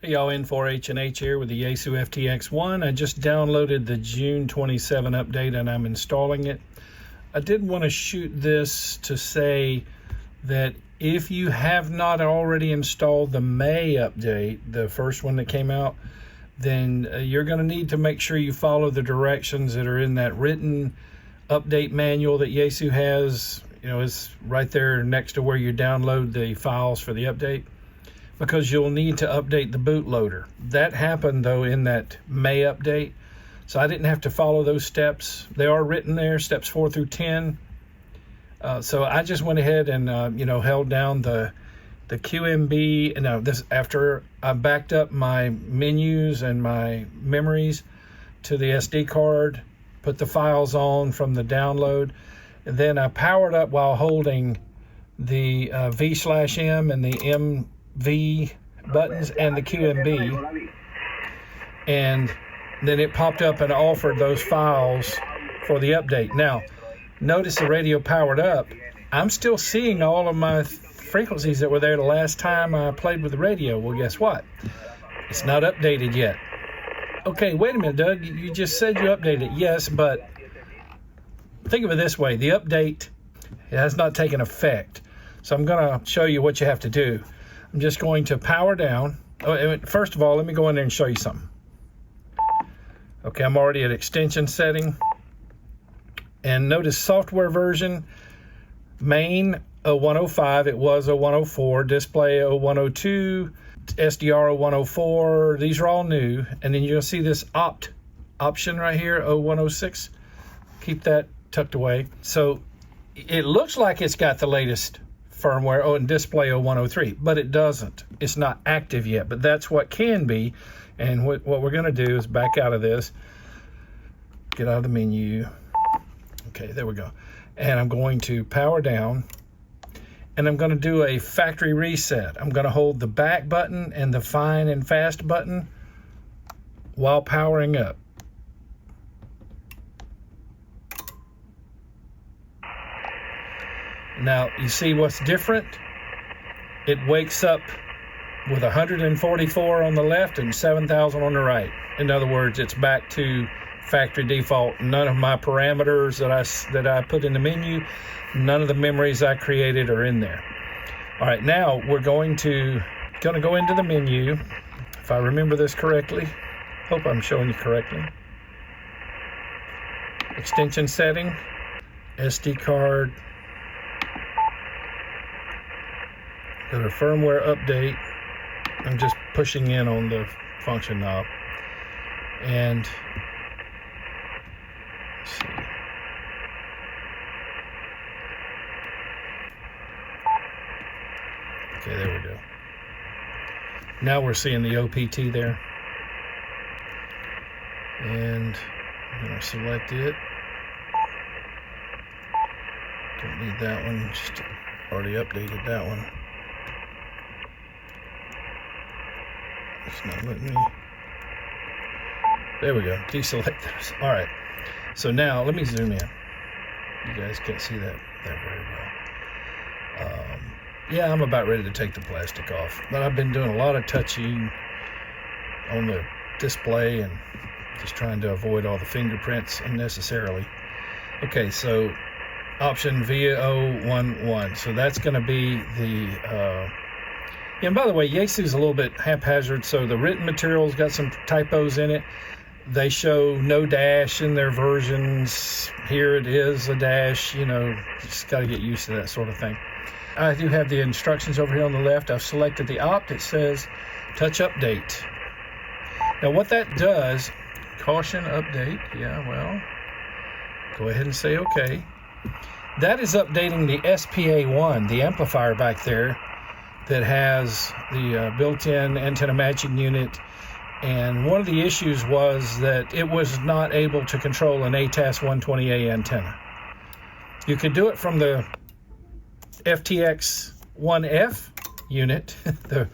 Hey y'all, N4H&H here with the Yaesu FTX-1. I just downloaded the June 27 update and I'm installing it. I did want to shoot this to say that if you have not already installed the May update, the first one that came out, then you're going to need to make sure you follow the directions that are in that written update manual that Yaesu has. You know, it's right there next to where you download the files for the update, because you'll need to update the bootloader. That happened though in that May update, so I didn't have to follow those steps. They are written there, steps 4 through 10. So I just went ahead and held down the QMB. And this after I backed up my menus and my memories to the SD card, put the files on from the download, and then I powered up while holding the V/M and the MV buttons and the QMB, and then it popped up and offered those files for the update. Now notice the radio powered up. I'm still seeing all of my frequencies that were there the last time I played with the radio. Well, guess what? It's not updated yet. Okay, wait a minute, Doug, you just said you updated it. Yes, but think of it this way: the update has not taken effect. So I'm going to show you what you have to do. I'm just going to power down. First of all, let me go in there and show you something. Okay, I'm already at extension setting. And notice software version, main 0105, it was 0104, display 0102, SDR 0104, these are all new. And then you'll see this option right here, 0106. Keep that tucked away. So it looks like it's got the latest firmware and display 0103, but it doesn't. It's not active yet, but that's what can be. And what we're going to do is back out of this, get out of the menu. Okay, there we go. And I'm going to power down, and I'm going to do a factory reset. I'm going to hold the back button and the fine and fast button while powering up. Now, you see what's different? It wakes up with 144 on the left and 7,000 on the right. In other words, it's back to factory default. None of my parameters that I put in the menu, none of the memories I created are in there. All right, now we're going to go into the menu. If I remember this correctly, hope I'm showing you correctly. Extension setting, SD card. Go to firmware update. I'm just pushing in on the function knob. And let's see. Okay, there we go. Now we're seeing the OPT there. And I'm going to select it. Don't need that one, just already updated that one. It's not letting me. There we go. Deselect those. All right. So now let me zoom in. You guys can't see that very well. Yeah, I'm about ready to take the plastic off, but I've been doing a lot of touching on the display and just trying to avoid all the fingerprints unnecessarily. Okay, so option V011. So that's going to be the. And by the way, Yaesu's a little bit haphazard, so the written material's got some typos in it. They show no dash in their versions. Here it is a dash, just got to get used to that sort of thing. I do have the instructions over here on the left. I've selected the opt. It says touch update. Now what that does, caution update, yeah, well, go ahead and say okay. That is updating the SPA1, the amplifier back there, that has the built-in antenna matching unit. And one of the issues was that it was not able to control an ATAS 120A antenna. You could do it from the FTX-1F unit, the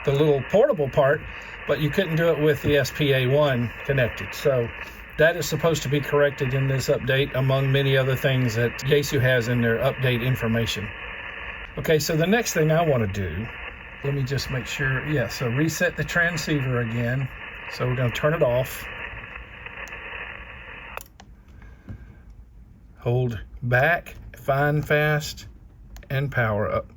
little portable part, but you couldn't do it with the SPA1 connected. So that is supposed to be corrected in this update, among many other things that Yaesu has in their update information. Okay, so the next thing I want to do Let me just make sure. Yeah, so reset the transceiver again. So we're going to turn it off. Hold back, find fast, and power up.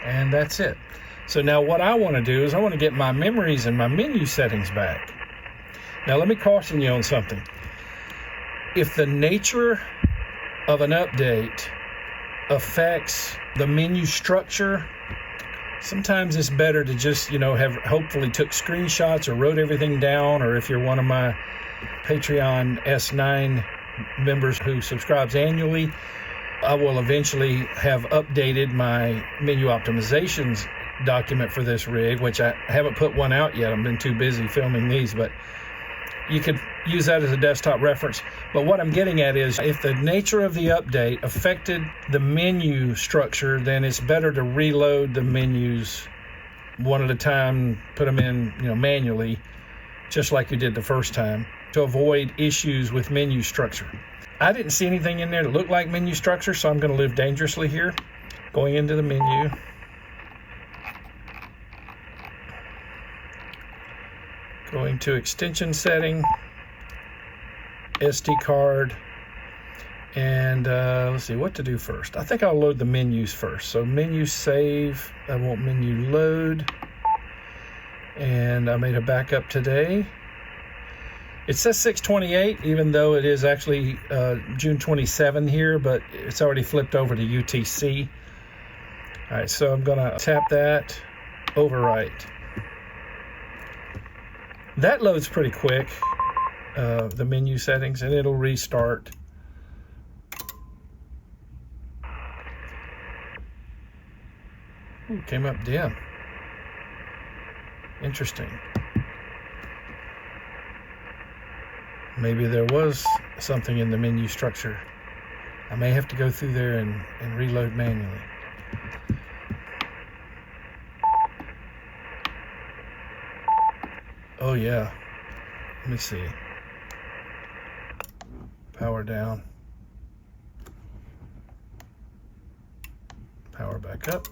And that's it. So now what I want to do is I want to get my memories and my menu settings back. Now let me caution you on something. If the nature of an update affects the menu structure, sometimes it's better to just, have hopefully took screenshots or wrote everything down, or if you're one of my Patreon S9 members who subscribes annually, I will eventually have updated my menu optimizations document for this rig, which I haven't put one out yet. I've been too busy filming these, but you could use that as a desktop reference. But what I'm getting at is if the nature of the update affected the menu structure, then it's better to reload the menus one at a time, put them in, manually, just like you did the first time, to avoid issues with menu structure. I didn't see anything in there that looked like menu structure, so I'm going to live dangerously here. Going into the menu. Going to extension setting, SD card, and let's see what to do first. I think I'll load the menus first. So menu save, I want menu load, and I made a backup today. It says 6/28, even though it is actually June 27 here, but it's already flipped over to UTC. All right, so I'm gonna tap that, overwrite. That loads pretty quick, the menu settings, and it'll restart. Ooh, came up dim. Interesting. Maybe there was something in the menu structure. I may have to go through there and reload manually. Oh yeah, let me see. Power down. Power back up.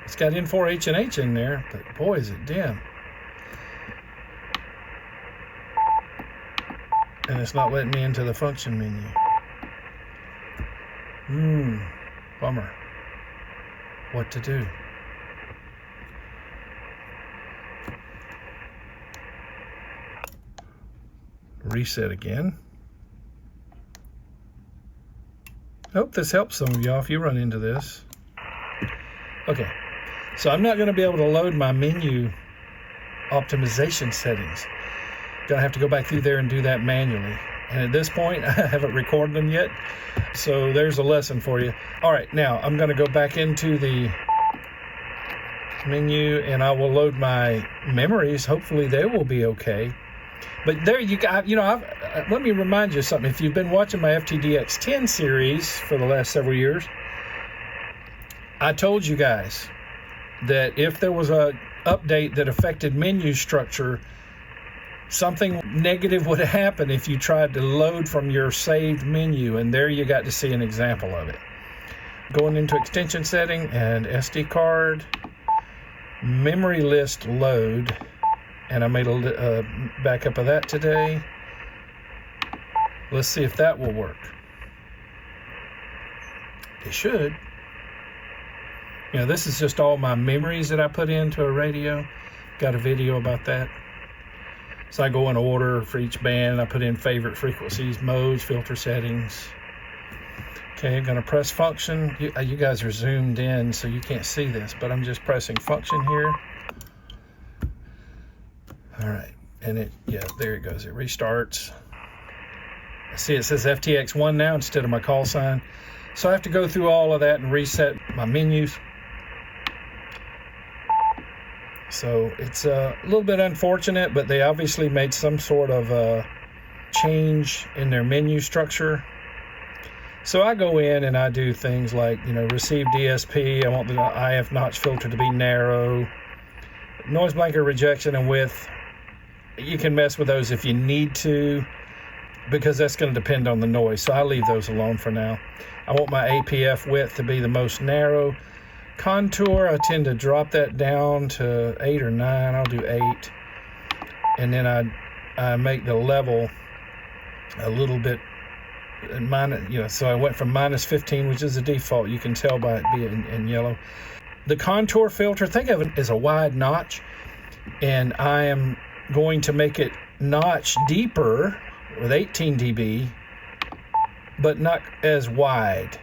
It's got N4 H&H in there, but boy is it dim. And it's not letting me into the function menu. Bummer. What to do? Reset again. Hope this helps some of y'all if you run into this. Okay, so I'm not going to be able to load my menu optimization settings. Gonna have to go back through there and do that manually. And at this point, I haven't recorded them yet, so there's a lesson for you. All right, now I'm gonna go back into the menu and I will load my memories. Hopefully they will be okay. But there you go. Let me remind you of something. If you've been watching my FTX-10 series for the last several years, I told you guys that if there was a update that affected menu structure, something negative would happen if you tried to load from your saved menu, and there you got to see an example of it. Going into extension setting and SD card, memory list load, and I made a backup of that today. Let's see if that will work. It should. This is just all my memories that I put into a radio. Got a video about that. So I go in order for each band. I put in favorite frequencies, modes, filter settings. Okay, I'm gonna press function. You guys are zoomed in, so you can't see this, but I'm just pressing function here. All right, and there it goes. It restarts. See, it says FTX-1 now instead of my call sign. So I have to go through all of that and reset my menus. So it's a little bit unfortunate, but they obviously made some sort of change in their menu structure. So I go in and I do things like, receive DSP. I want the IF notch filter to be narrow. Noise blanket rejection and width. You can mess with those if you need to. because that's going to depend on the noise. So I'll leave those alone for now. I want my APF width to be the most narrow. Contour, I tend to drop that down to 8 or 9. I'll do 8. And then I make the level a little bit minus, so I went from -15, which is the default. You can tell by it being in yellow. The contour filter, think of it as a wide notch, and I am going to make it notch deeper with 18 dB, but not as wide.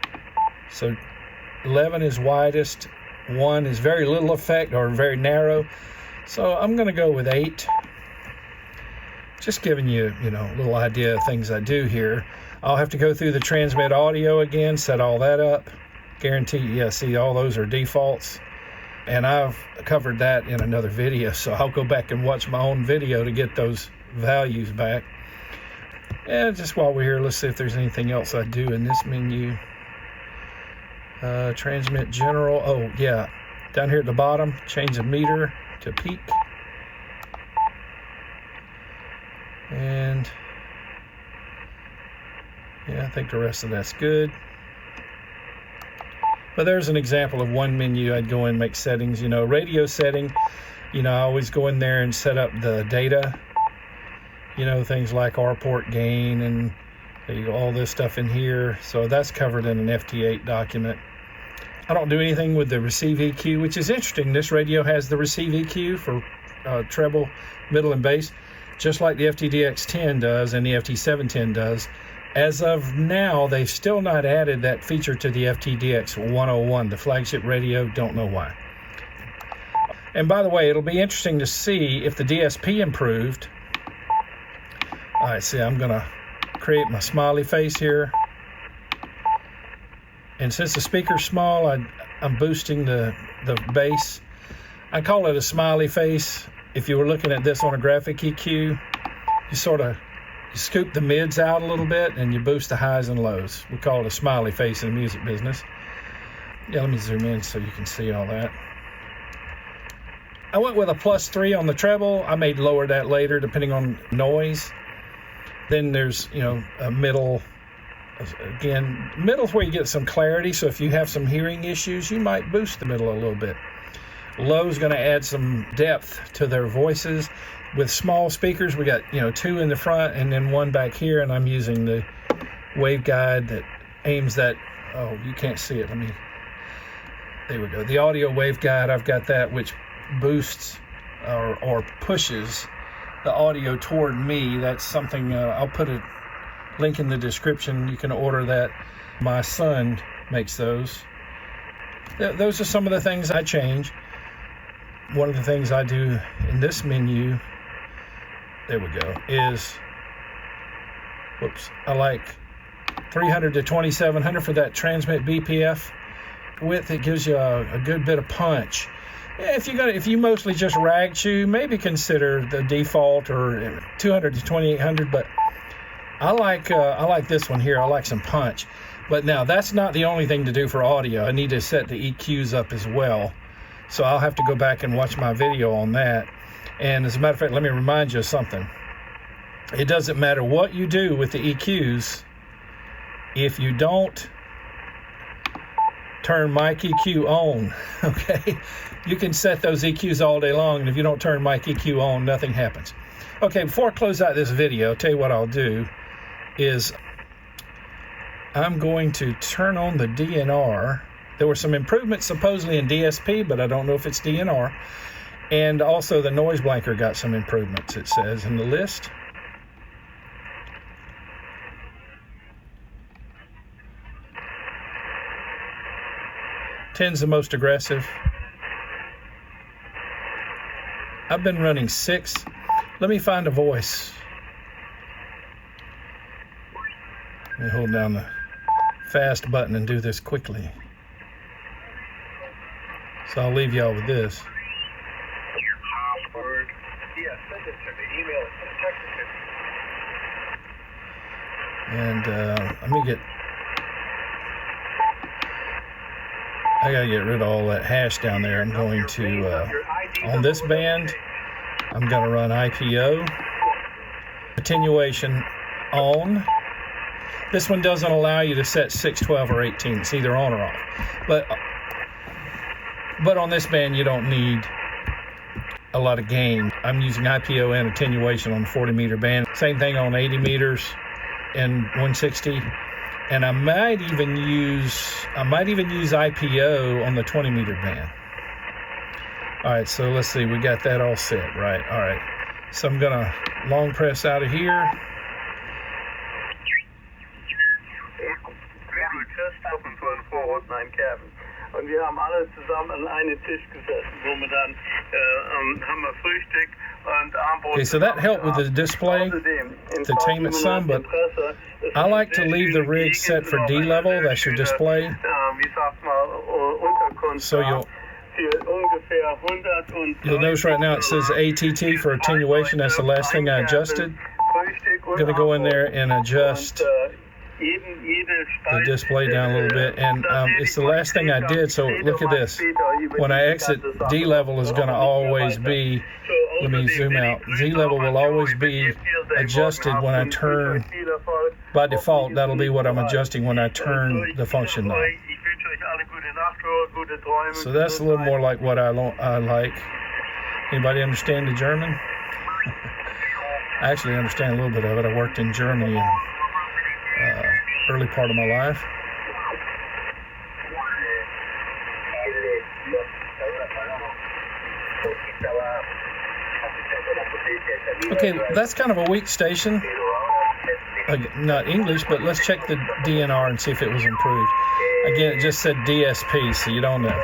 So 11 is widest, 1 is very little effect or very narrow. So I'm going to go with 8. Just giving you, a little idea of things I do here. I'll have to go through the transmit audio again, set all that up. Guarantee, see, all those are defaults. And I've covered that in another video, so I'll go back and watch my own video to get those values back. And just while we're here, let's see if there's anything else I do in this menu. Transmit general. Oh, yeah. Down here at the bottom, change the meter to peak. And yeah, I think the rest of that's good. But there's an example of one menu. I'd go in and make settings. Radio setting, I always go in there and set up the data. Things like R port gain, and there you go, all this stuff in here. So that's covered in an FT8 document. I don't do anything with the receive EQ, which is interesting. This radio has the receive EQ for treble, middle, and bass, just like the FTDX10 does and the FT710 does. As of now, they've still not added that feature to the FTDX-1 the flagship radio. Don't know why. And by the way, it'll be interesting to see if the DSP improved. All right, see, I'm going to create my smiley face here. And since the speaker's small, I'm boosting the bass. I call it a smiley face. If you were looking at this on a graphic EQ, you scoop the mids out a little bit and you boost the highs and lows. We call it a smiley face in the music business. Yeah, let me zoom in so you can see all that. I went with a +3 on the treble. I may lower that later depending on noise. Then there's, a middle. Again, middle's where you get some clarity. So if you have some hearing issues, you might boost the middle a little bit. Low's going to add some depth to their voices. With small speakers, we got, 2 in the front and then 1 back here, and I'm using the waveguide that aims that. Oh, you can't see it. There we go. The audio waveguide, I've got that, which boosts or pushes the audio toward me. That's something, I'll put a link in the description. You can order that. My son makes those. Those are some of the things I change. One of the things I do in this menu, there we go, is, I like 300 to 2700 for that transmit BPF width. It gives you a good bit of punch. Yeah, if you mostly just rag chew, maybe consider the default or 200 to 2800. But I like this one here. I like some punch. But now that's not the only thing to do for audio. I need to set the EQs up as well. So I'll have to go back and watch my video on that. And as a matter of fact, let me remind you of something. It doesn't matter what you do with the EQs if you don't turn mic EQ on, okay? You can set those EQs all day long, and if you don't turn mic EQ on, nothing happens. Okay, before I close out this video, I'll tell you what I'll do is I'm going to turn on the DNR. There were some improvements supposedly in DSP, but I don't know if it's DNR. And also the noise blanker got some improvements, it says in the list. Ten's the most aggressive. I've been running 6. Let me find a voice. Let me hold down the fast button and do this quickly. So I'll leave y'all with this. Password. Yeah, send it to me. Email it. Text it to me. And let me get. I gotta get rid of all that hash down there. I'm going to on this band. I'm gonna run IPO attenuation. on. This one doesn't allow you to set 6, 12, or 18. It's either on or off. But on this band, you don't need a lot of gain. I'm using IPO and attenuation on the 40 meter band. Same thing on 80 meters and 160. And I might even use IPO on the 20 meter band. All right, so let's see. We got that all set, right? All right. So I'm gonna long press out of here. Und wir haben alle zusammen an einem Tisch gesessen, wo wir dann haben wir Frühstück und Abendbrot. Okay, so that helped with the display to tame it some, but I like to leave the rig set for D level. That's your display. So you'll notice right now it says ATT for attenuation. That's the last thing I adjusted. I'm going to go in there and adjust the display down a little bit, and it's the last thing I did. So look at this. When I exit, D level is going to always be, let me zoom out, D level will always be adjusted when I turn, by default that'll be what I'm adjusting when I turn the function knob. So that's a little more like what I like. Anybody understand the German? I actually understand a little bit of it. I worked in Germany in early part of my life. Okay, that's kind of a weak station. Not English, but let's check the DNR and see if it was improved. Again, it just said DSP, so you don't know.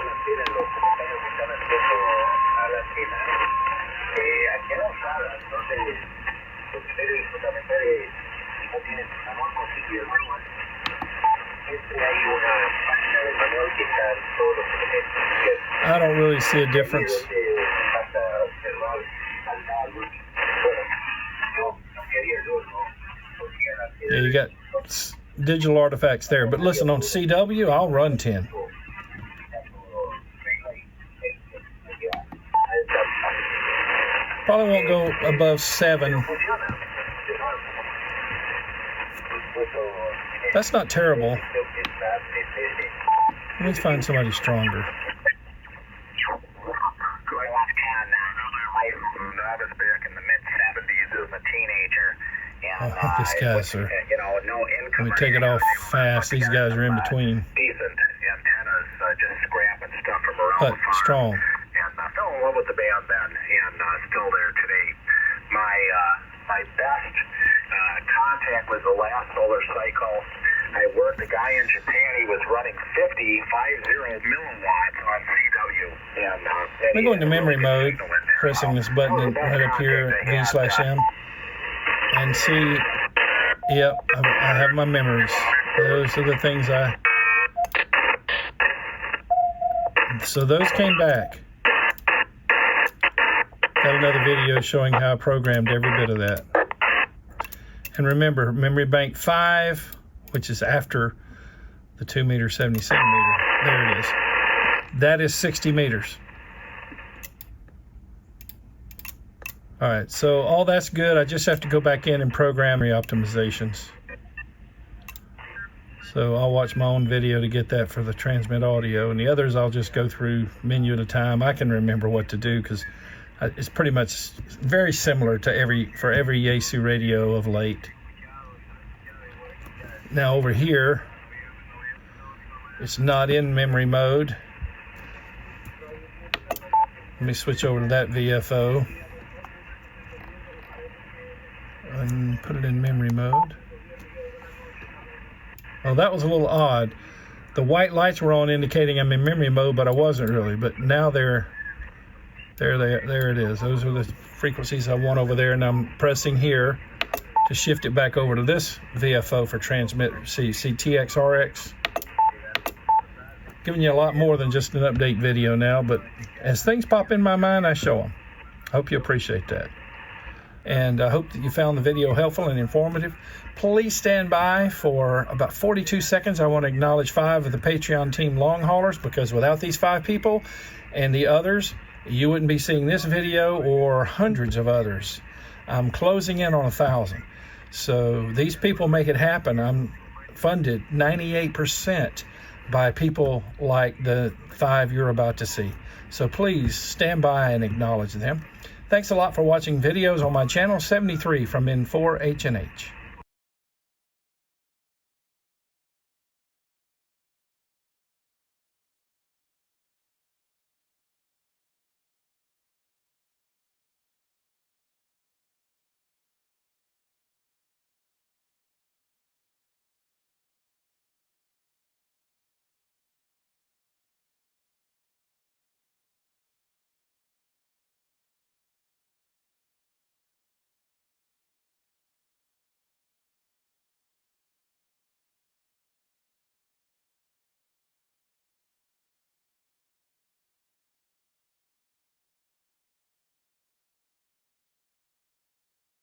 I don't really see a difference. Yeah, you got digital artifacts there. But listen, on CW, I'll run 10. Probably won't go above 7. That's not terrible. Let me find somebody stronger. Oh, this guy's are. Let me take it off fast. These guys are in between. Decent antennas, just scrap and stuff from around But strong. And I fell in love with the band then, and still there today. My best contact was the last solar cycle. I worked a guy in Japan. He was running 50 milliwatts on CW. And Let me go into memory mode, pressing this button right up here, V/M, and see. Yep, I have my memories. Those are the things So those came back. Got another video showing how I programmed every bit of that. And remember, memory bank 5, which is after the 2 meter, 77 meter. There it is. That is 60 meters. All right, so all that's good. I just have to go back in and program re-optimizations. So I'll watch my own video to get that for the transmit audio, and the others I'll just go through menu at a time. I can remember what to do because it's pretty much very similar to every Yaesu radio of late. Now over here, it's not in memory mode. Let me switch over to that VFO and put it in memory mode. Oh, that was a little odd. The white lights were on indicating I'm in memory mode, but I wasn't really. But now there it is. Those are the frequencies I want over there, and I'm pressing here to shift it back over to this VFO for transmit. See TXRX. Giving you a lot more than just an update video now, but as things pop in my mind, I show them. I hope you appreciate that. And I hope that you found the video helpful and informative. Please stand by for about 42 seconds. I want to acknowledge 5 of the Patreon team long haulers, because without these 5 people and the others, you wouldn't be seeing this video or hundreds of others. I'm closing in on 1,000. So these people make it happen. I'm funded 98% by people like the 5 you're about to see. So please stand by and acknowledge them. Thanks a lot for watching videos on my channel 73 from N4H&H.